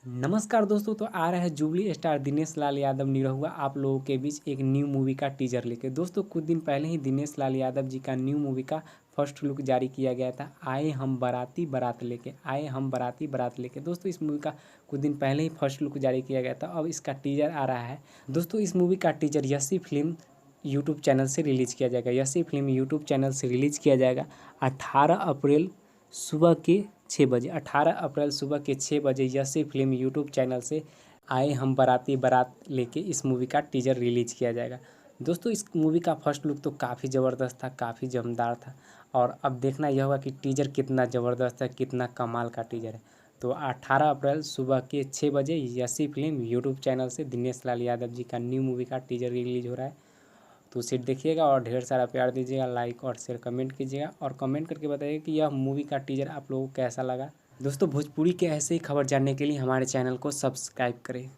नमस्कार दोस्तों। तो आ रहा है जुबली स्टार दिनेश लाल यादव निरहुआ आप लोगों के बीच एक न्यू मूवी का टीजर लेके। दोस्तों कुछ दिन पहले ही दिनेश लाल यादव जी का न्यू मूवी का फर्स्ट लुक जारी किया गया था। आए हम बाराती बारात लेके, आए हम बाराती बारात लेके। दोस्तों इस मूवी का कुछ दिन पहले ही फर्स्ट लुक जारी किया गया था। अब इसका टीजर आ रहा है। दोस्तों इस मूवी का टीजर यसी फिल्म यूट्यूब चैनल से रिलीज़ किया जाएगा। यसी फिल्म यूट्यूब चैनल से रिलीज़ किया जाएगा 18 अप्रैल सुबह के 6 बजे। 18 अप्रैल सुबह के 6 बजे यसी फिल्म यूट्यूब चैनल से आए हम बाराती बारात लेके इस मूवी का टीजर रिलीज़ किया जाएगा। दोस्तों इस मूवी का फर्स्ट लुक तो काफ़ी ज़बरदस्त था, काफ़ी जमदार था। और अब देखना यह होगा कि टीजर कितना ज़बरदस्त है, कितना कमाल का टीजर है। तो 18 अप्रैल सुबह के 6 बजे यसी फिल्म यूट्यूब चैनल से दिनेश लाल यादव जी का न्यू मूवी का टीजर रिलीज़ हो रहा है। तो उसे देखिएगा और ढेर सारा प्यार दीजिएगा, लाइक और शेयर कमेंट कीजिएगा और कमेंट करके बताइए कि यह मूवी का टीजर आप लोगों को कैसा लगा। दोस्तों भोजपुरी के ऐसे ही खबर जानने के लिए हमारे चैनल को सब्सक्राइब करें।